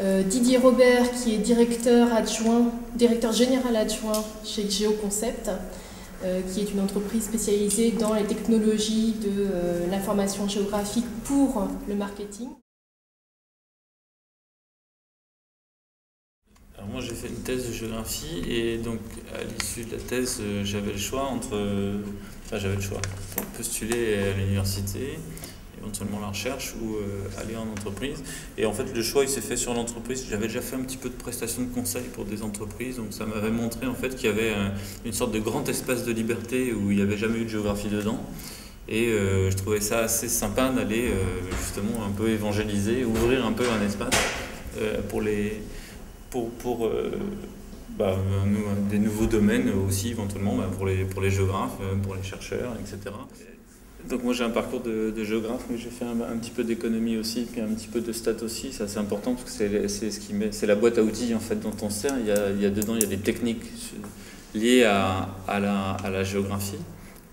Didier Robert, qui est directeur général adjoint chez GeoConcept, qui est une entreprise spécialisée dans les technologies de l'information géographique pour le marketing. Alors moi j'ai fait une thèse de géographie et donc à l'issue de la thèse j'avais le choix pour postuler à l'université, éventuellement la recherche ou aller en entreprise. Et en fait le choix il s'est fait sur l'entreprise. J'avais déjà fait un petit peu de prestations de conseil pour des entreprises, donc ça m'avait montré en fait qu'il y avait une sorte de grand espace de liberté où il n'y avait jamais eu de géographie dedans. Et je trouvais ça assez sympa d'aller justement un peu évangéliser, ouvrir un peu un espace pour des nouveaux domaines aussi éventuellement pour les géographes, pour les chercheurs, etc. Donc moi j'ai un parcours de géographe, mais j'ai fait un petit peu d'économie aussi, puis un petit peu de stats aussi. C'est assez important parce que c'est la boîte à outils en fait dont on se sert. Dedans il y a des techniques liées à la géographie,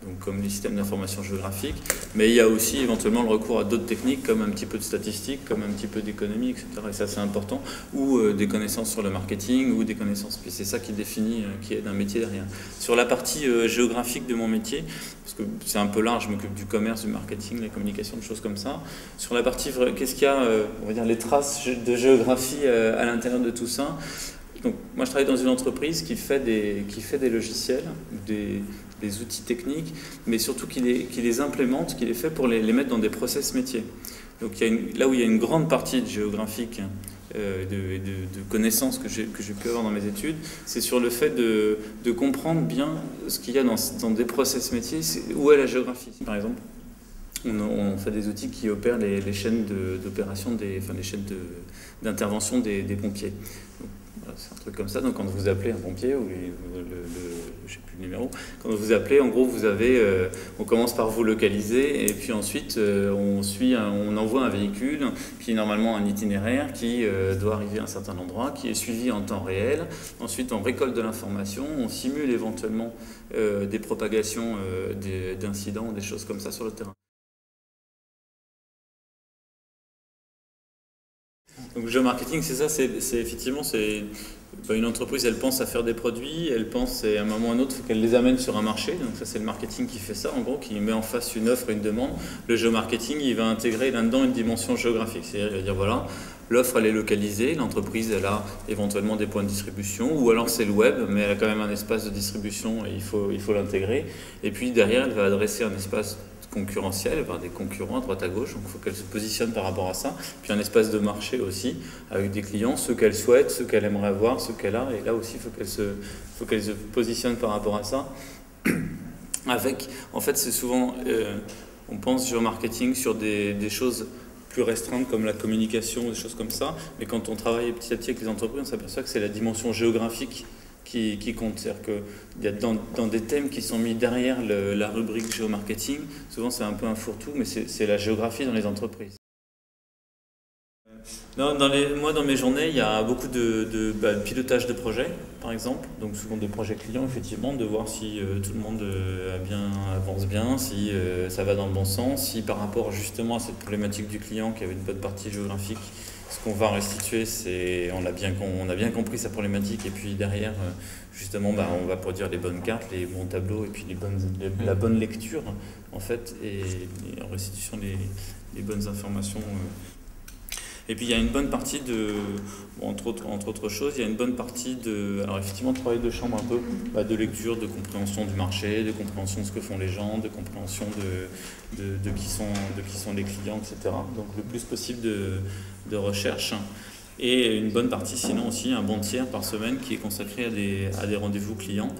donc comme les systèmes d'information géographique, mais il y a aussi éventuellement le recours à d'autres techniques comme un petit peu de statistique, comme un petit peu d'économie, etc. Et ça c'est important, ou des connaissances sur le marketing, ou des connaissances, puis c'est ça qui définit, qui est un métier derrière. Sur la partie géographique de mon métier, parce que c'est un peu large, je m'occupe du commerce, du marketing, de la communication, de choses comme ça. Sur la partie, qu'est-ce qu'il y a, on va dire les traces de géographie à l'intérieur de tout ça. Donc, moi, je travaille dans une entreprise qui fait des logiciels, des outils techniques, mais surtout qui les implémente, qui les fait pour les mettre dans des process métiers. Donc, là où il y a une grande partie géographique, de connaissances que j'ai pu avoir dans mes études, c'est sur le fait de comprendre bien ce qu'il y a dans des process métiers, où est la géographie. Par exemple, on fait des outils qui opèrent les chaînes d'opération, les chaînes d'intervention des pompiers. Donc, voilà, c'est un truc comme ça. Donc quand vous appelez un pompier, ou je sais plus le numéro, quand vous appelez, en gros, on commence par vous localiser, et puis ensuite on envoie un véhicule qui est normalement un itinéraire qui doit arriver à un certain endroit, qui est suivi en temps réel. Ensuite, on récolte de l'information, on simule éventuellement des propagations d'incidents, des choses comme ça sur le terrain. Donc le géomarketing, c'est ça, c'est effectivement, une entreprise, elle pense à faire des produits, elle pense à un moment ou à un autre, il faut qu'elle les amène sur un marché. Donc ça, c'est le marketing qui fait ça, en gros, qui met en face une offre et une demande. Le géomarketing, il va intégrer là-dedans une dimension géographique. C'est-à-dire, il va dire, voilà, l'offre, elle est localisée, l'entreprise, elle a éventuellement des points de distribution, ou alors c'est le web, mais elle a quand même un espace de distribution et il faut l'intégrer. Et puis derrière, elle va adresser un espace concurrentielle, par des concurrents à droite à gauche, donc il faut qu'elle se positionne par rapport à ça, puis un espace de marché aussi, avec des clients, ceux qu'elle souhaite, ceux qu'elle aimerait avoir, ceux qu'elle a, et là aussi il faut qu'elle se positionne par rapport à ça. Avec, en fait c'est souvent, on pense géomarketing sur des choses plus restreintes comme la communication, des choses comme ça, mais quand on travaille petit à petit avec les entreprises, on s'aperçoit que c'est la dimension géographique qui compte. C'est-à-dire qu'il y a dans des thèmes qui sont mis derrière la rubrique géomarketing, souvent c'est un peu un fourre-tout, mais c'est la géographie dans les entreprises. Moi, dans mes journées, il y a beaucoup de pilotage de projets, par exemple, donc souvent de projets clients, effectivement, de voir si tout le monde avance bien, si ça va dans le bon sens, si par rapport justement à cette problématique du client qui avait une bonne partie géographique, ce qu'on va restituer, c'est on a bien compris sa problématique, et puis derrière, justement, on va produire les bonnes cartes, les bons tableaux, et puis la bonne lecture, en fait, et en restitution les bonnes informations. Et puis il y a une bonne partie entre autres choses, il y a une bonne partie alors effectivement, de travail de chambre un peu, de lecture, de compréhension du marché, de compréhension de ce que font les gens, de compréhension de qui sont les clients, etc. Donc le plus possible de recherche. Et une bonne partie, sinon aussi, un bon tiers par semaine qui est consacré à des rendez-vous clients.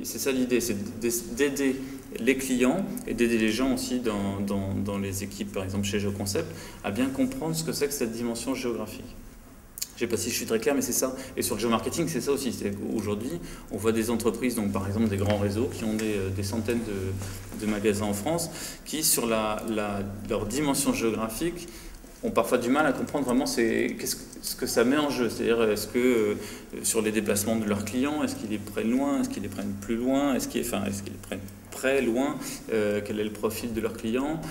C'est ça l'idée, c'est d'aider les clients et d'aider les gens aussi dans les équipes, par exemple chez GeoConcept, à bien comprendre ce que c'est que cette dimension géographique. Je ne sais pas si je suis très clair, mais c'est ça. Et sur le géomarketing, c'est ça aussi. Aujourd'hui, on voit des entreprises, donc par exemple des grands réseaux, qui ont des centaines de magasins en France, qui sur leur dimension géographique ont parfois du mal à comprendre vraiment ce que ça met en jeu. C'est-à-dire, est-ce que sur les déplacements de leurs clients, est-ce qu'ils les prennent loin, est-ce qu'ils les prennent plus loin, est-ce qu'ils les prennent près, loin, quel est le profil de leurs clients,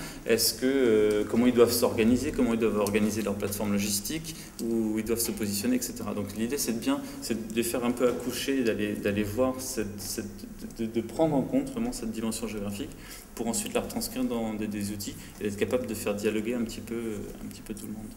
comment ils doivent s'organiser, comment ils doivent organiser leur plateforme logistique, où ils doivent se positionner, etc. Donc l'idée c'est de les faire un peu accoucher, d'aller voir, de prendre en compte vraiment cette dimension géographique pour ensuite la retranscrire dans des outils et d'être capable de faire dialoguer un petit peu tout le monde.